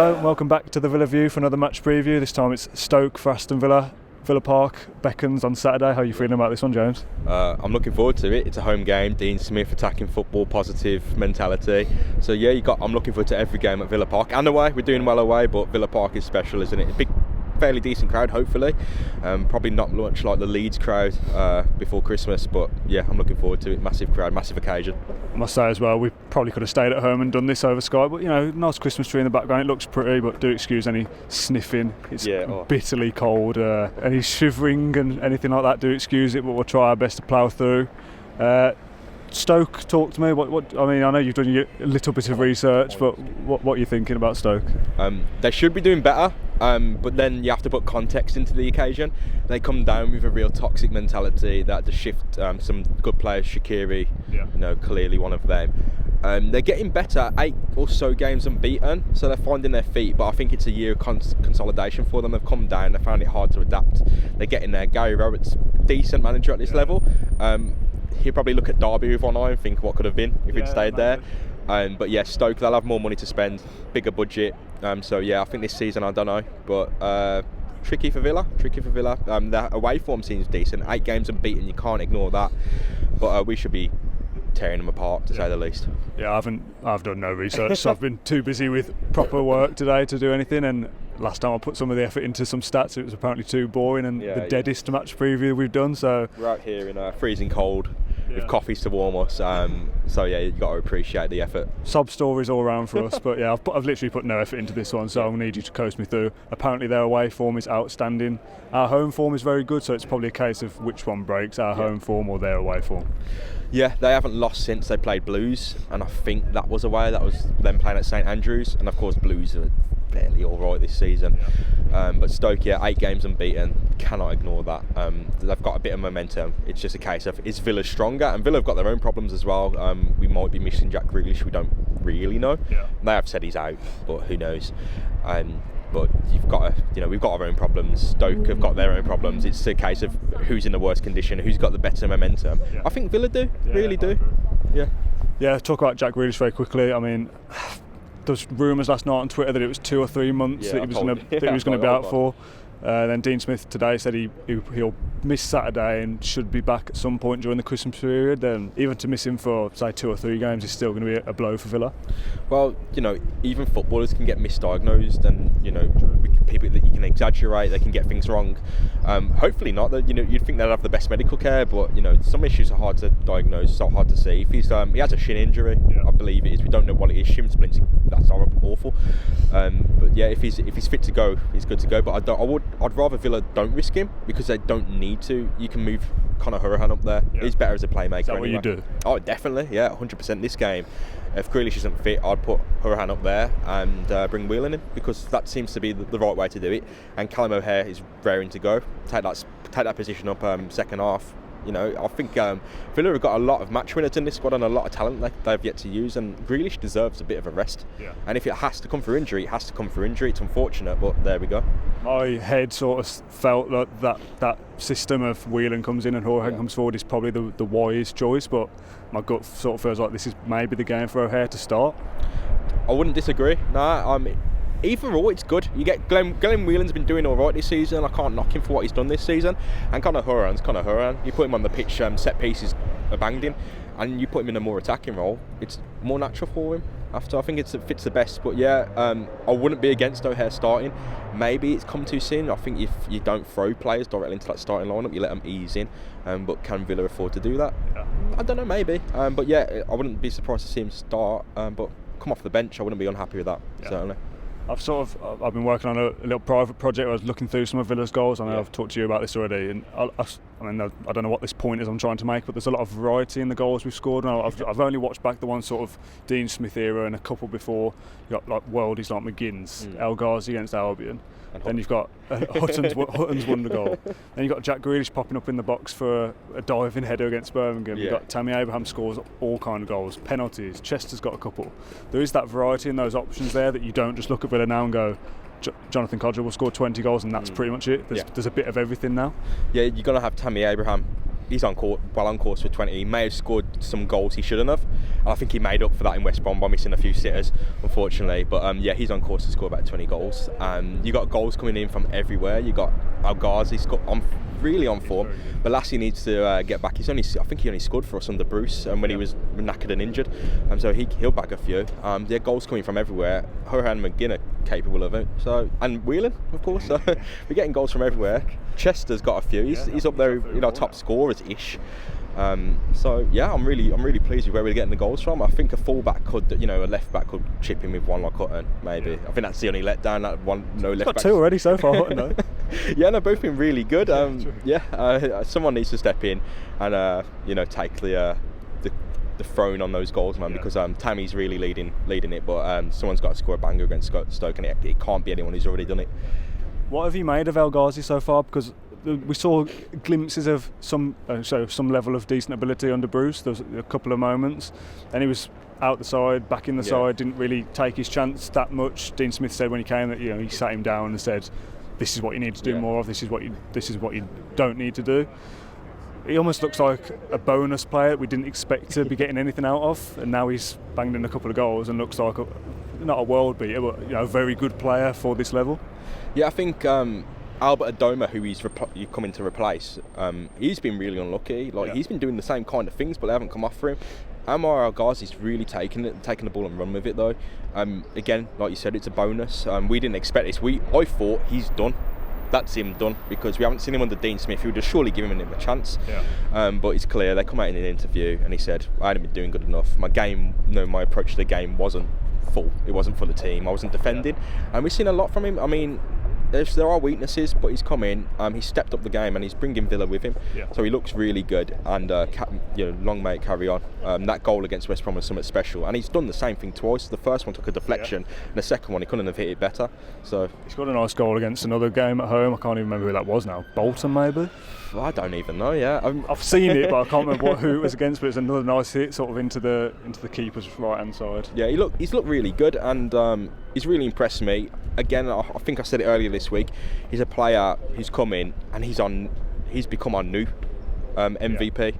Hello, welcome back to the Villa View for another match preview. This time it's Stoke for Aston Villa. Villa Park beckons on Saturday. How are you feeling about this one, James? I'm looking forward to it. It's a home game. Dean Smith attacking football, positive mentality. So yeah, I'm looking forward to every game at Villa Park and away. We're doing well away, but Villa Park is special, isn't it? A big, fairly decent crowd, hopefully. Probably not much like the Leeds crowd before Christmas, but yeah, I'm looking forward to it. Massive crowd, massive occasion. I must say as well, we probably could have stayed at home and done this over Sky, but you know, nice Christmas tree in the background. It looks pretty, but do excuse any sniffing. It's bitterly cold. Any shivering and anything like that, do excuse it, but we'll try our best to plough through. Stoke, talk to me. What I mean, I know you've done a little bit of research, but what are you thinking about Stoke? They should be doing better, but then you have to put context into the occasion. They come down with a real toxic mentality that to shift some good players, Shaqiri, clearly one of them. They're getting better, 8 or so games unbeaten, so they're finding their feet, but I think it's a year of consolidation for them. They've come down, they found it hard to adapt. They're getting there. Gary Roberts, decent manager at this level. He'll probably look at Derby with one eye and think what could have been if he'd stayed there. But yeah, Stoke, they'll have more money to spend, bigger budget. So yeah, I think this season, I don't know, but tricky for Villa. Their away form seems decent. 8 games unbeaten, you can't ignore that. But we should be tearing them apart, to say the least. Yeah, I've done no research, so I've been too busy with proper work today to do anything. And last time I put some of the effort into some stats, it was apparently too boring and the deadest match preview we've done. So we're out here in freezing cold with coffees to warm us. So yeah, you've got to appreciate the effort. Sob stories all around for us, but yeah, I've literally put no effort into this one, so I'm going to need you to coast me through. Apparently their away form is outstanding. Our home form is very good, so it's probably a case of which one breaks, our home form or their away form. Yeah, they haven't lost since they played Blues, and I think that was away. That was them playing at St Andrews, and of course Blues are fairly alright this season. But Stoke, 8 games unbeaten, cannot ignore that. They've got a bit of momentum. It's just a case of, is Villa stronger? And Villa have got their own problems as well. We might be missing Jack Grealish, we don't really know. They have said he's out, but who knows? But you've got to, we've got our own problems. Stoke have got their own problems. It's a case of who's in the worst condition, who's got the better momentum. I think Villa do, really do. Yeah, talk about Jack Grealish very quickly. I mean, there's rumours last night on Twitter that it was 2 or 3 months that he was going to be out for. Then Dean Smith today said he'll miss Saturday and should be back at some point during the Christmas period. Then even to miss him for say 2 or 3 games is still going to be a blow for Villa. Well, even footballers can get misdiagnosed, and people that you can exaggerate, they can get things wrong. Hopefully not. That you'd think they'd have the best medical care, but some issues are hard to diagnose, so hard to see. If he has a shin injury, I believe it is. We don't know what it is. Shin splints, that's horrible, awful. But yeah, if he's fit to go, he's good to go. But I'd rather Villa don't risk him, because they don't need to. You can move Conor Hourihane up there. He's better as a playmaker. Is that what you do? Oh, definitely. 100% this game. If Grealish isn't fit, I'd put Hourihane up there and bring Whelan in, because that seems to be the right way to do it. And Callum O'Hare is raring to go. Take that position up second half. I think Villa have got a lot of match winners in this squad and a lot of talent they've yet to use, and Grealish deserves a bit of a rest. And if it has to come through injury, it has to come through injury. It's unfortunate, but there we go. My head sort of felt like that system of Whelan comes in and Hourihane comes forward is probably the wise choice, but my gut sort of feels like this is maybe the game for O'Hare to start. I wouldn't disagree. Either or, it's good. You get Glenn Whelan's been doing all right this season. I can't knock him for what he's done this season. And Conor Hourihane's Conor Hourihane. You put him on the pitch, set pieces are banged in, and you put him in a more attacking role. It's more natural for him. I think it fits the best. But I wouldn't be against O'Hare starting. Maybe it's come too soon. I think if you don't throw players directly into that starting lineup, you let them ease in. But can Villa afford to do that? I don't know, maybe. But yeah, I wouldn't be surprised to see him start. But come off the bench, I wouldn't be unhappy with that, certainly. I've been working on a little private project where I was looking through some of Villa's goals. I know I've talked to you about this already, and I don't know what this point is I'm trying to make, but there's a lot of variety in the goals we've scored. And I've only watched back the one sort of Dean Smith era and a couple before. You got like worldies like McGinn's, El Ghazi against Albion. Then you've got Hutton's wonder goal. Then you've got Jack Grealish popping up in the box for a diving header against Birmingham. You've got Tammy Abraham scores all kind of goals, penalties. Chester's got a couple. There is that variety in those options there that you don't just look at Villa now and go, Jonathan Codger will score 20 goals and that's pretty much it. There's a bit of everything now. Yeah, you're going to have Tammy Abraham he's on course for 20. He may have scored some goals he shouldn't have, and I think he made up for that in West Brom by missing a few sitters, unfortunately. But he's on course to score about 20 goals. You got goals coming in from everywhere. You got El Ghazi's got really on form, but Lassie needs to get back. I think he only scored for us under Bruce, when he was knackered and injured, so he'll bag a few. Goals coming from everywhere. Horan and McGinn are capable of it. So, and Whelan, of course. So we're getting goals from everywhere. Chester's got a few. He's up there, top scorers ish. So yeah, I'm really pleased with where we're getting the goals from. I think a fullback could, a left back could chip in with one like Hutton, maybe. I think that's the only letdown. That one, no left back. Got two already so far, Hutton though. Yeah, no, both been really good. Someone needs to step in and take the throne on those goals, man, because Tammy's really leading it, but someone's got to score a banger against Stoke, and it can't be anyone who's already done it. What have you made of El Ghazi so far? Because we saw glimpses of some level of decent ability under Bruce. There was a couple of moments, and he was out the side, back in the side, didn't really take his chance that much. Dean Smith said when he came that he sat him down and said, "This is what you need to do more of. This is what you don't need to do." He almost looks like a bonus player we didn't expect to be getting anything out of, and now he's banged in a couple of goals and looks like not a world beater, but a very good player for this level. Yeah, I think Albert Adoma, who he's coming to replace, he's been really unlucky. He's been doing the same kind of things, but they haven't come off for him. Amar El Ghazi's really taking the ball and run with it though. Again, like you said, it's a bonus. We didn't expect this. I thought he's done. That's him done, because we haven't seen him under Dean Smith. He would just surely give him a chance. But it's clear they come out in an interview and he said, "I hadn't been doing good enough. My approach to the game wasn't full. It wasn't for the team. I wasn't defending." And we've seen a lot from him. I mean, there are weaknesses, but he's come in, he's stepped up the game, and he's bringing Villa with him. So he looks really good, and long may it carry on. That goal against West Brom was something special, and he's done the same thing twice. The first one took a deflection, and the second one he couldn't have hit it better. So he's got a nice goal against another game at home. I can't even remember who that was now. Bolton, maybe? I don't even know. I've seen it, but I can't remember who it was against. But it's another nice hit, sort of into the keeper's right hand side. Yeah, he's looked really good, and he's really impressed me. Again, I think I said it earlier this week. He's a player who's come in and he's become our new MVP.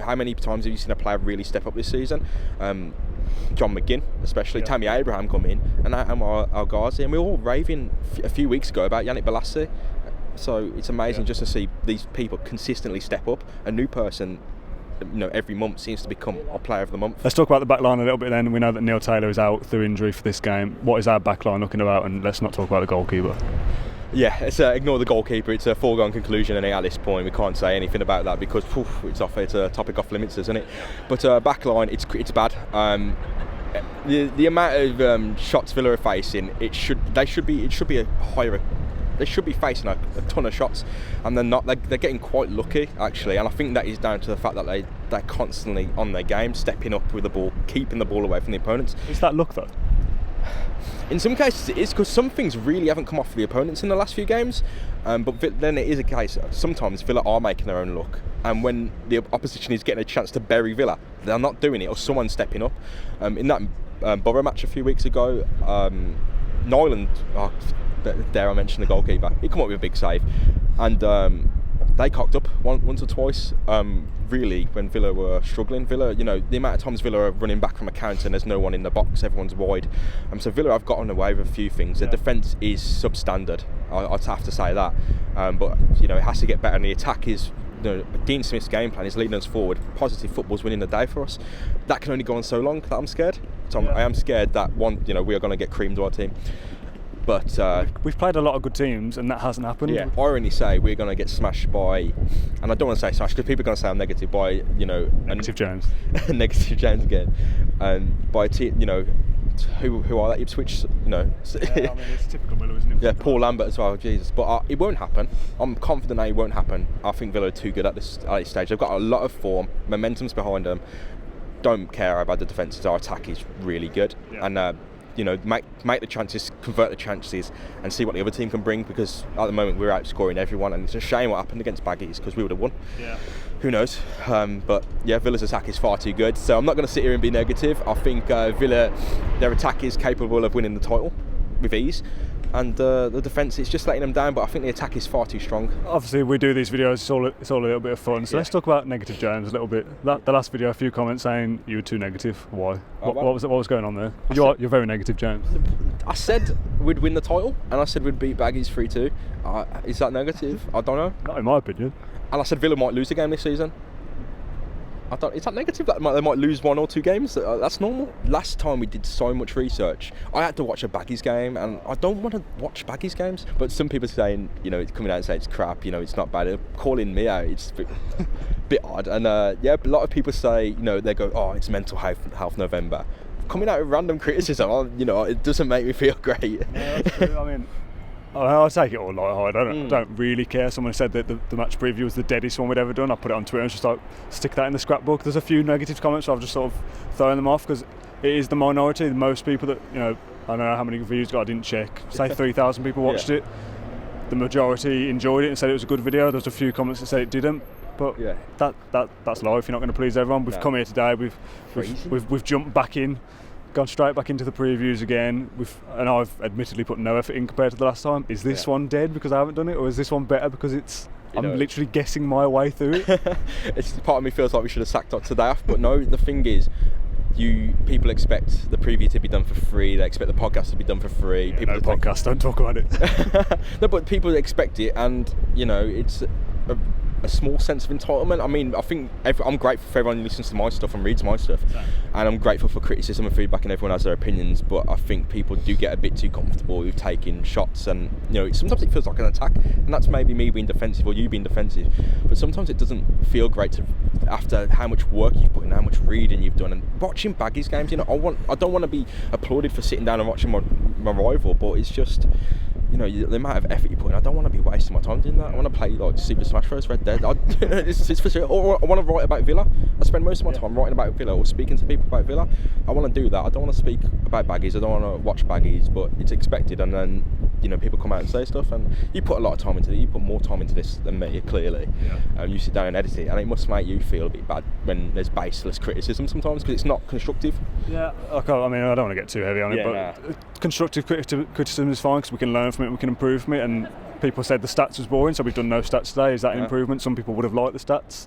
How many times have you seen a player really step up this season? John McGinn, especially. Tammy Abraham come in, and El Ghazi, and we were all raving a few weeks ago about Yannick Bolasie. So it's amazing just to see these people consistently step up. A new person, every month seems to become our player of the month. Let's talk about the back line a little bit then. We know that Neil Taylor is out through injury for this game. What is our back line looking about? And let's not talk about the goalkeeper. Yeah, it's ignore the goalkeeper. It's a foregone conclusion, and at this point we can't say anything about that because it's a topic off limits, isn't it? But back line, it's bad. The amount of shots Villa are facing, it should be a higher. They should be facing a ton of shots, and they're not. They're getting quite lucky actually, and I think that is down to the fact that they're constantly on their game, stepping up with the ball, keeping the ball away from the opponents. Is that luck though? In some cases it is, because some things really haven't come off for the opponents in the last few games, but then it is a case sometimes Villa are making their own luck, and when the opposition is getting a chance to bury Villa, they're not doing it, or someone's stepping up. In that Borough match a few weeks ago, Nyland, dare I mention the goalkeeper, he come up with a big save, and they cocked up once or twice, really, when Villa were struggling. Villa, the amount of times Villa are running back from a counter and there's no one in the box, everyone's wide. So Villa have gotten away with a few things. The defence is substandard, I'd have to say that. But it has to get better, and the attack is, Dean Smith's game plan is leading us forward. Positive football's winning the day for us. That can only go on so long that I'm scared. So I am scared that we are going to get creamed to our team. But we've played a lot of good teams and that hasn't happened. I only say we're going to get smashed by, and I don't want to say smashed because people are going to say I'm negative, by negative James. Negative James again, by a team, who are that? Ipswich, it's typical Villa, isn't it? Yeah, Paul Lambert as well. Jesus, but it won't happen. I'm confident that it won't happen. I think Villa are too good at this stage. They've got a lot of form, momentum's behind them. Don't care about the defences. Our attack is really good, and make the chances, convert the chances, and see what the other team can bring, because at the moment we're outscoring everyone, and it's a shame what happened against Baggies, because we would have won. Who knows? But Villa's attack is far too good, so I'm not going to sit here and be negative. I think Villa, their attack is capable of winning the title with ease. And the defence is just letting them down, but I think the attack is far too strong. Obviously, we do these videos, it's all a little bit of fun. So let's talk about negative James a little bit. The last video, a few comments saying you were too negative. Why? What was going on there? You're very negative, James. I said we'd win the title, and I said we'd beat Baggies 3-2. Is that negative? I don't know. Not in my opinion. And I said Villa might lose a game this season. Is that negative? They might lose 1 or 2 games. That's normal. Last time we did so much research, I had to watch a Baggies game, and I don't want to watch Baggies games. But some people are saying, it's coming out and saying it's crap. It's not bad. They're calling me out. It's a bit odd. And a lot of people say, they go, oh, it's mental health November. Coming out with random criticism, it doesn't make me feel great. Yeah, that's true. I mean, I'll take it all light-hearted. I don't really care. Someone said that the match preview was the deadest one we'd ever done. I put it on Twitter and just stick that in the scrapbook. There's a few negative comments, so I've just sort of thrown them off because it is the minority. Most people that, I don't know how many views got, I didn't check. Say 3,000 people watched it. The majority enjoyed it and said it was a good video. There's a few comments that said it didn't. But that's life. You're not going to please everyone. We've come here today. We've jumped back in. Gone straight back into the previews again. And I've admittedly put no effort in compared to the last time. Is this one dead because I haven't done it, or is this one better because I'm literally guessing my way through it? It's part of me feels like we should have sacked up today off, but no. The thing is, people expect the preview to be done for free. They expect the podcast to be done for free. Yeah, podcast. Don't talk about it. No, but people expect it, and it's a small sense of entitlement. I mean, I think I'm grateful for everyone who listens to my stuff and reads my stuff, and I'm grateful for criticism and feedback, and everyone has their opinions, but I think people do get a bit too comfortable with taking shots, and sometimes it feels like an attack, and that's maybe me being defensive or you being defensive, but sometimes it doesn't feel great after how much work you've put in, how much reading you've done, and watching Baggies games. I don't want to be applauded for sitting down and watching my rival, but it's just the amount of effort you put in. I don't want to be wasting my time doing that. I want to play like Super Smash Bros. Red Dead. It's for sure. Or I want to write about Villa. I spend most of my time writing about Villa or speaking to people about Villa. I want to do that. I don't want to speak about Baggies. I don't want to watch Baggies, but it's expected. And then people come out and say stuff, and you put a lot of time into it. You put more time into this than me, clearly. You sit down and edit it, and it must make you feel a bit bad when there's baseless criticism sometimes, because it's not constructive. Yeah. Okay. I mean, I don't want to get too heavy on it, but constructive criticism is fine because we can learn from it, we can improve from it. And people said the stats was boring, so we've done no stats today. Is that an improvement? Some people would have liked the stats.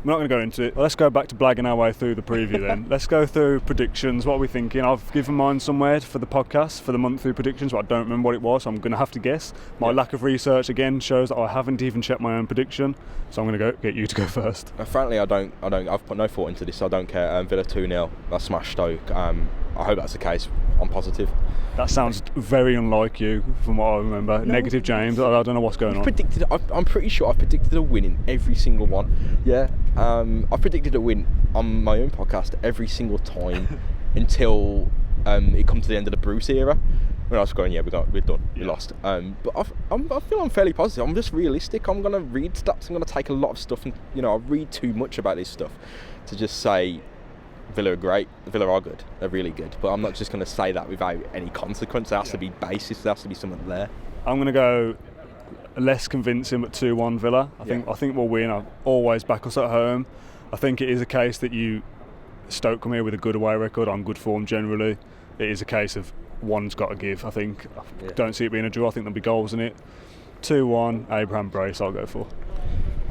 We're not going to go into it. Let's go back to blagging our way through the preview then. Let's go through predictions. What are we thinking? I've given mine somewhere for the podcast for the monthly predictions, but I don't remember what it was, so I'm going to have to guess. My lack of research again shows that I haven't even checked my own prediction, so I'm going to get you to go first. Frankly, I don't. I've put no thought into this. So I don't care. Villa 2-0. I smashed Stoke. I hope that's the case. I'm positive. That sounds very unlike you, from what I remember. No. Negative James. I don't know what's going on. I'm pretty sure I've predicted a win in every single one. Yeah. I've predicted a win on my own podcast every single time until it comes to the end of the Bruce era, when I was going, we're done, we lost. But I feel I'm fairly positive. I'm just realistic. I'm going to read stats. I'm going to take a lot of stuff, and I read too much about this stuff to just say Villa are great. Villa are good. They're really good. But I'm not just going to say that without any consequence. There has to be basis. There has to be something there. I'm going to go less convincing, but 2-1 Villa. I think we'll win. I always back us at home. I think it is a case that Stoke come here with a good away record, on good form generally. It is a case of one's got to give. I think I don't see it being a draw. I think there'll be goals in it. 2-1 Abraham Brace. I'll go for.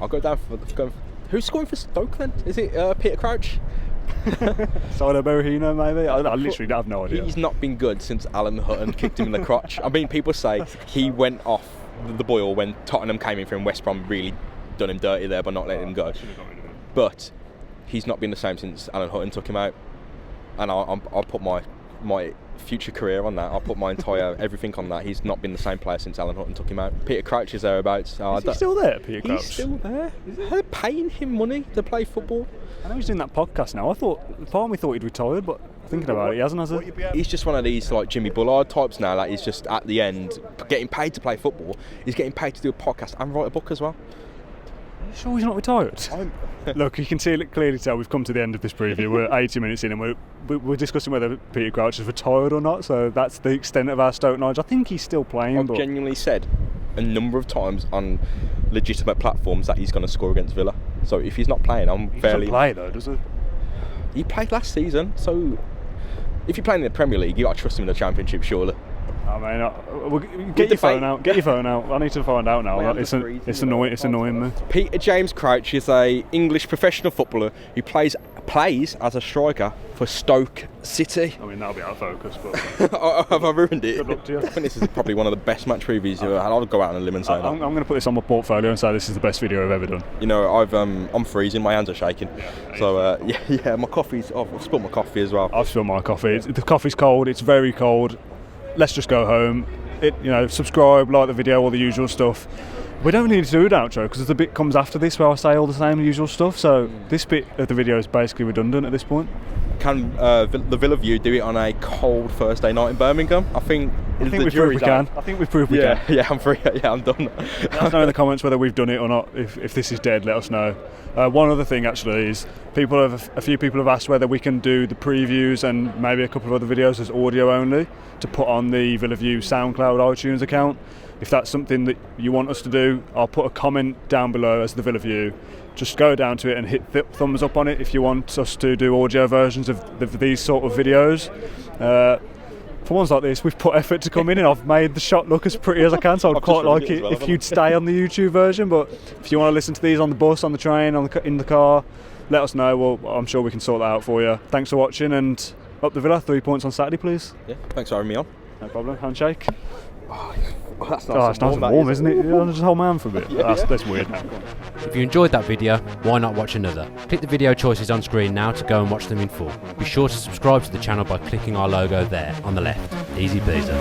I'll go down for. Who's scoring for Stoke then? Is it Peter Crouch? Sido Berahino maybe? I literally have no idea. He's not been good since Alan Hutton kicked him in the crotch. I mean, people say he went off the boil when Tottenham came in for him. West Brom really done him dirty there by not letting him go. But he's not been the same since Alan Hutton took him out. And I'll put my future career on that. I'll put my entire everything on that. He's not been the same player since Alan Hutton took him out. Peter Crouch is thereabouts. Is he still there, Peter Crouch? He's still there. They're paying him money to play football. I know he's doing that podcast now. Part of me thought he'd retired, but thinking about it, he hasn't, has he? He's just one of these like Jimmy Bullard types now. Like, he's just at the end getting paid to play football. He's getting paid to do a podcast and write a book as well. Are you sure he's not retired? Look, you can clearly tell we've come to the end of this preview. We're 80 minutes in and we're discussing whether Peter Crouch is retired or not, so that's the extent of our Stoke knowledge. I think he's still playing. I've genuinely said a number of times on legitimate platforms that he's going to score against Villa. So if he's not playing, He doesn't play though, does he? He played last season, so if you're playing in the Premier League, you got to trust him in the Championship, surely. I mean, get your phone out. Get your phone out. I need to find out now. It's annoying. It's annoying me. Peter James Crouch is a English professional footballer who plays as a striker for Stoke City. I mean, that'll be out of focus, but have I ruined it? Good luck to you. I think this is probably one of the best match previews you've ever had. I'll go out on a limb and say that. I'm going to put this on my portfolio and say this is the best video I've ever done. You know, I'm freezing. My hands are shaking. Yeah, my coffee's. I've spilled my coffee as well. I've spilled my coffee. The coffee's cold. It's very cold. Let's just go home. Subscribe, like the video, all the usual stuff. We don't need to do an outro because the bit comes after this where I say all the same usual stuff. So this bit of the video is basically redundant at this point. Can the Villa View do it on a cold Thursday night in Birmingham? I think we've proved we can. I think we've proved we can. Yeah, I'm free. Yeah, I'm done. Let us know in the comments whether we've done it or not. If this is dead, let us know. One other thing actually is a few people have asked whether we can do the previews and maybe a couple of other videos as audio only to put on the Villa View SoundCloud iTunes account. If that's something that you want us to do, I'll put a comment down below as the Villa View. Just go down to it and hit thumbs up on it if you want us to do audio versions of these sort of videos. For ones like this, we've put effort to come in and I've made the shot look as pretty as I can, so I'd quite like it if you'd stay on the YouTube version. But if you want to listen to these on the bus, on the train, in the car, let us know. Well, I'm sure we can sort that out for you. Thanks for watching, and up the Villa, 3 points on Saturday, please. Yeah, thanks for having me on. No problem. Handshake. That's nice and warm, isn't it? You just hold my hand for a bit. Yeah. That's weird now. If you enjoyed that video, why not watch another? Click the video choices on screen now to go and watch them in full. Be sure to subscribe to the channel by clicking our logo there on the left. Easy peasy.